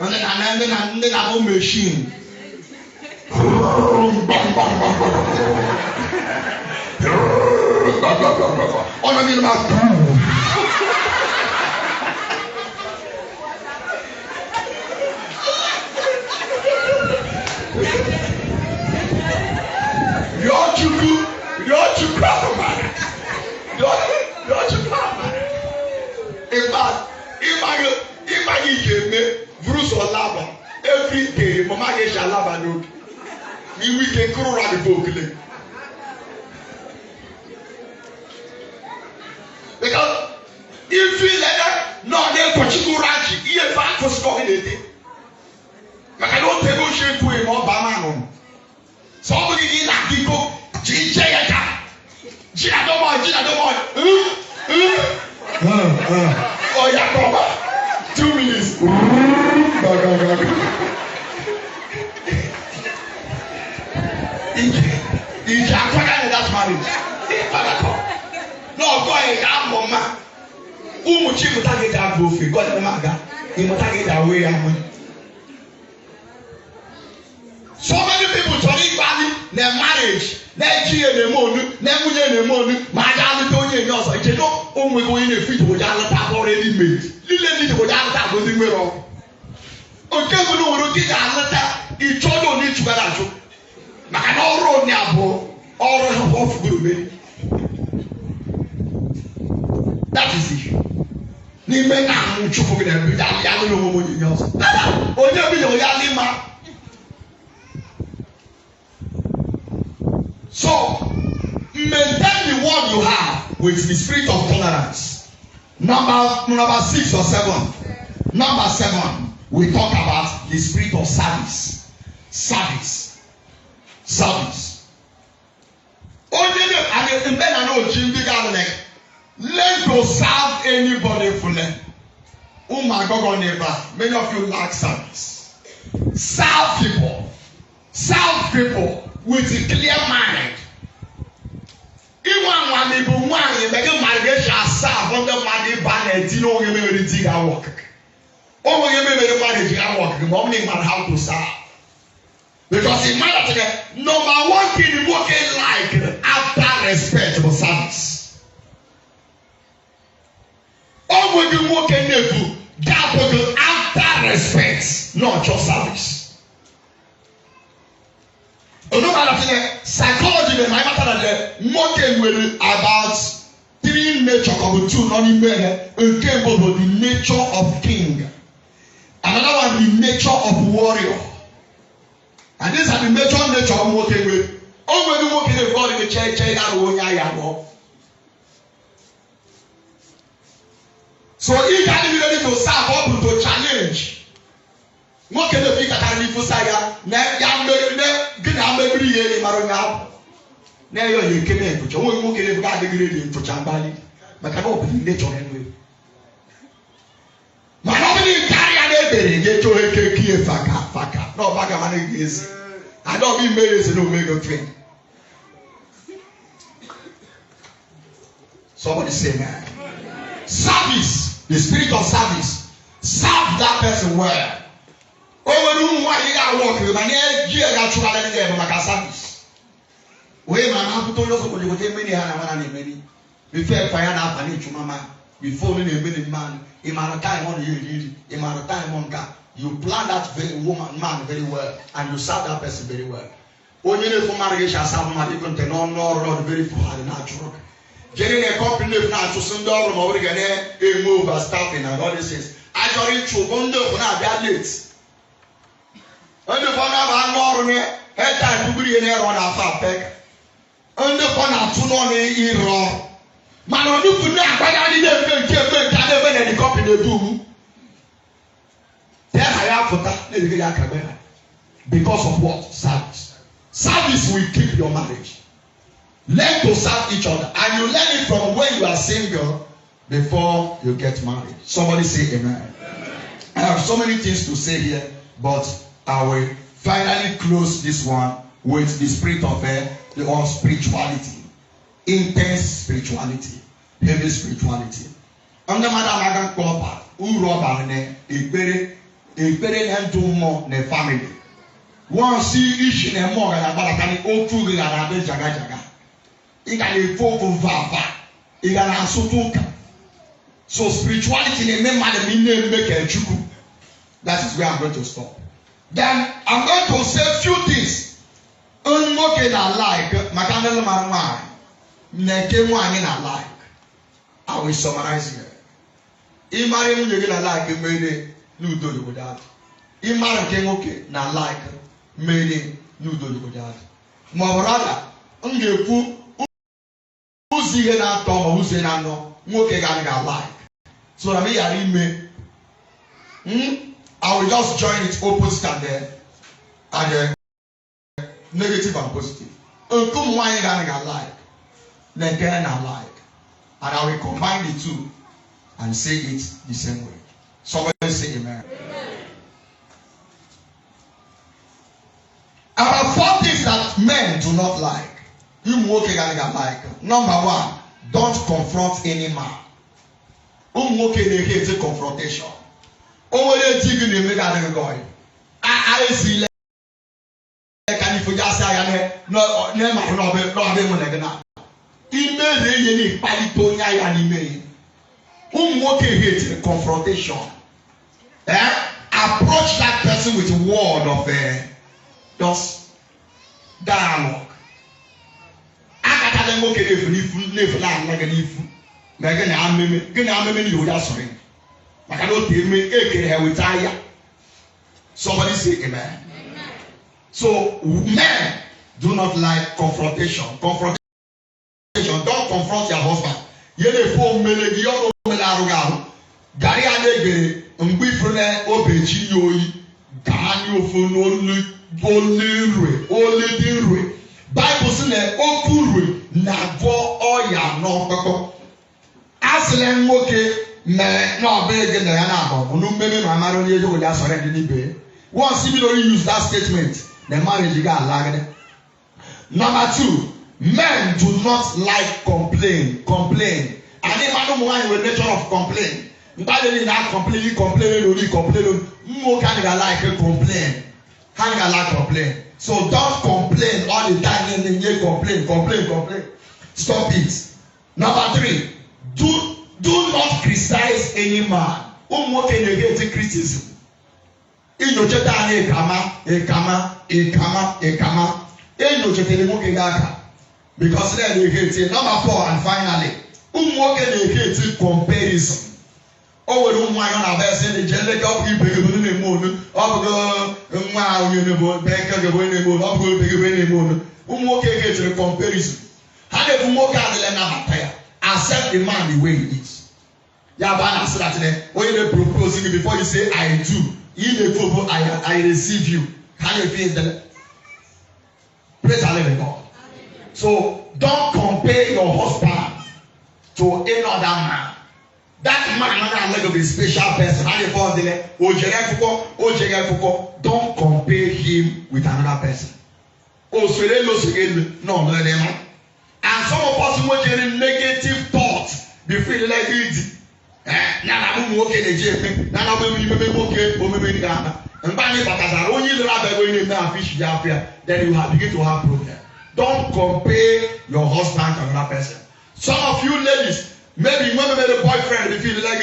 Speaker 1: And then I have a machine. On a minute, you're crap, man. You're crap, man. If I give me Bruce or Lava every day, Mama Gesha Lava note. We can grow around the book. Because if you let that, no, they're watching Raji, he is back for scoring it. But I don't negotiate with him or Bamano. Somebody in Akiko, Jayaka, Gina oh, yeah, 2 minutes. If that's marriage. No, go ahead, I'm mama. Umuchi mutake da bofi, God the maga. He mutake da way am. So many people turning value their marriage, their GA the monu, their munye the monu, my darling Tony and yours. You know, we go in a fit with our already made. Lily need to go down that was the mirror. Okay, we know what did I let each other need to get out. I don't road now, all of good. That is it. Ni men na chufu bi na bi da ya lo mo mo yin yo. O je bi yo ya li ma. So maintain the word you have with the spirit of tolerance. Number 6 or 7. Number 7, we talk about the spirit of service. Service. Only the men are not changing the learn to serve anybody fully. Oh my God, neighbor, many of you lack service. Serve people with a clear mind. Even when people want you make a marriage serve on the money banner, you know you may dig our work. Oh, you may make a marriage work, the morning man how to serve. Because it matters today, number one thing working like after respect for service. All we do work in the that will after respect, not just service. You know that psychology, my matter that working with about 3 nature of 2 non-men, incapable the nature of king. Another one, the nature of warrior. And these are the major nature of working with. All we do working with God in the church, so if you are ready to serve up to challenge, what can the big carry for Saga? Now, good every year in Maranga. Now you came in to Joe, who can have degree to Chambali, but I hope you get your anyway. My hobby carry a get to a cake, faka. No, Bagamani is. I don't be married to no mega train. Somebody say, man. Service. The spirit of service. Serve that person well. Over whom why you got work with my year got to let them like a service. We man have to look at what many are many. Before fire na pani chumama. Before the many man, amount of time on you, amount of time on God. You plan that very man very well, and you serve that person very well. When you for marriage, I serve my even to no very full and natural. Getting a company now to send over over again, a move and stopping and all this is. I got it to wonder when I got late. And the one of our head time to be in air on our fat pack. And the one of two on the raw. Man, on you could not, but I didn't the company do. Then I have for that because of what? Service. Service will keep your marriage. Learn to serve each other, and you learn it from when you are single before you get married. Somebody say amen. I have so many things to say here, but I will finally close this one with the spirit of or spirituality, intense spirituality, heavy spirituality. On the Madam Kopa, Uroba ne ekpere na ndu mo ne family. One see ishi ne mo ga na kani otu ga na be jaga jaga. Iga le fofu vava. Iga na sotuka. So spirituality ne me ma de mi ne make a chuku. That is where I'm going to stop. Then I'm going to say a few things. Unmoke na like makandelo manwa. Neke mwanyi na like. I will summarize here. Imari mu yege na like mede n'udo dị dad. Ịmara nke nwoke na like mere n'udo dị dad. Ma ọ bụrụ m ga-ekwu ụzọ ihe na-atọ ma ụzọ ihe na-anọ nwoke ga like. So na me ghara ime. I will just join it opposite and negative and positive. Nke ụmụ nwaanyị ga like. Na nke na like. And I will combine the two and say it the same way. Somebody say amen. About 4 things that men do not like. You like. Number 1, don't confront any man. They hate confrontation. I see can you just say no hate confrontation. Approach that person with a word of just dialogue. Somebody say amen. So men do not like confrontation. Confrontation. Don't confront your husband. Gari anegere mgbifune obechi yoyi gani ofunu olirwe Bible say na okurwe na go oya no koko asile nwoke me na obege na ya na abo nu mmeme ma maro ni ejo ya sore ndi nibe one similarly use that statement the marriage ga alagede. Number 2, men do not like complain and if I don't want with nature of complain. Nobody not complain more kind of like complain. So don't complain all the time and you complain. Stop it. Number 3, do not criticize any man. Hate criticism. In your because then they hate it. Number 4 and finally, hate comparison. Oh, we don't want to have the gender of people in the moon. Oh, the comparison. How do you more accept the man the way he is? Yeah, Saturday, when you proposing before you say I do, in the football I receive you. How do you feel that? Praise the living God. So don't compare your husband to another man. That man is like a special person. Don't compare him with another person. No, and some of us will get negative thoughts. They feel like it. And then you have begin to have problem. Don't compare your husband to another person. Some of you ladies, maybe when you made a boyfriend, you feel like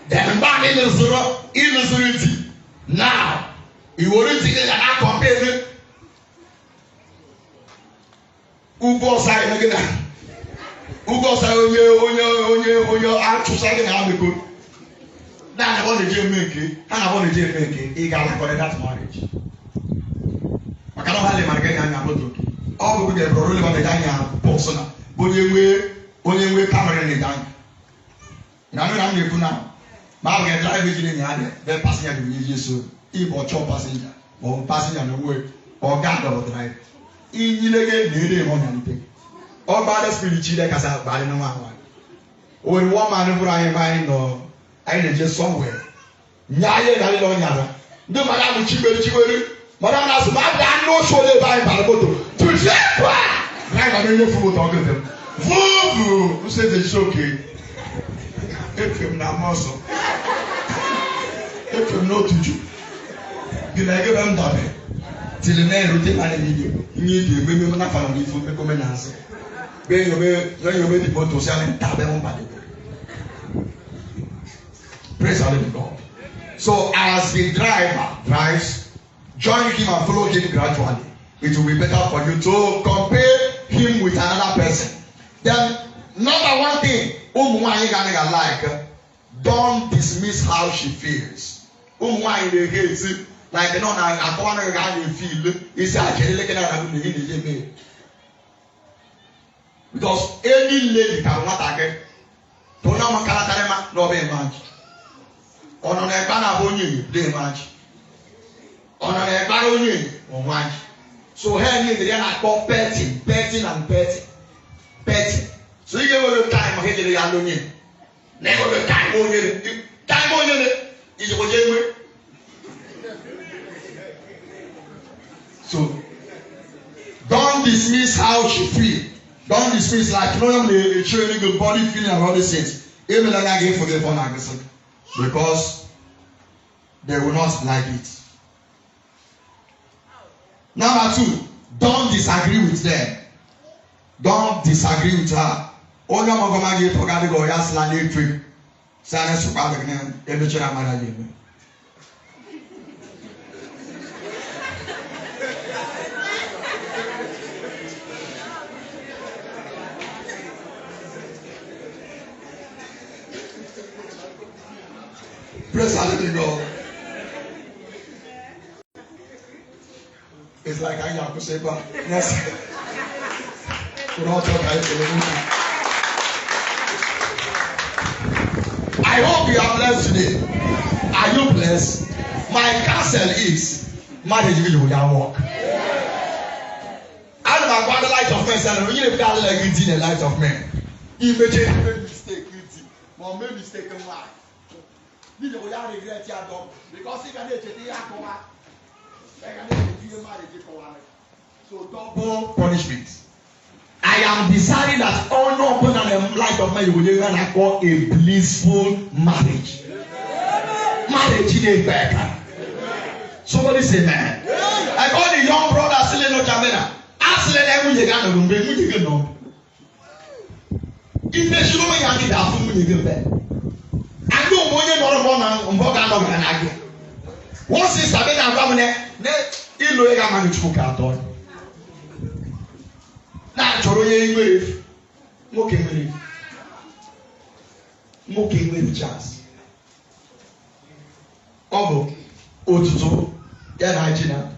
Speaker 1: then man illiterate. Now, you already think that I compare Ugo side again. Ugo side onye actually na be good. Now I want to make it, and I want to make it. He got like that marriage. I cannot have a marriage and I'm not okay. All we get probably about the Daniel person. Only way camera in the Daniel. Now I'm here now. My get drive with you in the other. Then passenger will use so. If or chop passenger or passenger on the way or guard or drive. In the game, they didn't want anything. All bad spirit, like I said, bad no one. When one man who I am buying or I just somewhere. Nyaya na lo nyara. Ndo madam chiberi. Madam na so madam no show le buy by moto. Tu sais quoi? Drive na no full talk them. Vuvu, who says it's okay? If you na muscle. If you know to do. You like them that. Till the next routine and video. You need to be na fa no ifo me come na ase. When you be the motor say na tabe on body. Praise the living God. So as the driver drives, join him and follow him gradually. It will be better for you to compare him with another person. Then number one thing, don't dismiss how she feels. Like you know, I want to feel it's actually because any lady can not get. Don't know my no be much. Ono na egba na bonye dey match. Ono na egba onye o match. So here ni dey na call petting and petting. So you get all time he dey ya onye. Na all the time onye is go jenwe. So don't dismiss how she feel. Don't dismiss like you know the training your body feeling and all these things. Even like I give for the phone again. Because they will not like it. Number two, don't disagree with them. Don't disagree with her. Only I'm going to get to go yes land trip. Sana super again. Every chira mara ye. Praise the living God. It's like I have to say, but yes. I hope you are blessed today. Are you blessed? My counsel is marriage will work. And my God, the light of men, and when you can't like it in the light of men, you may make mistake, or make mistake in life. You will regret your dog because he can get so double punishment. I am deciding that all no open and the light of man will never call a blissful marriage. Marriage is better. Somebody say man. I call the young brother still no Jamena. Ask them when you got no baby, you get no. If they show me I need that food when you get back. I don't want you to run on Bogano and again. Once it's a bit of government, you know you can manage to cut on. Now, Choroye English, mocking with chance. Obo, Otuto, Yanajina.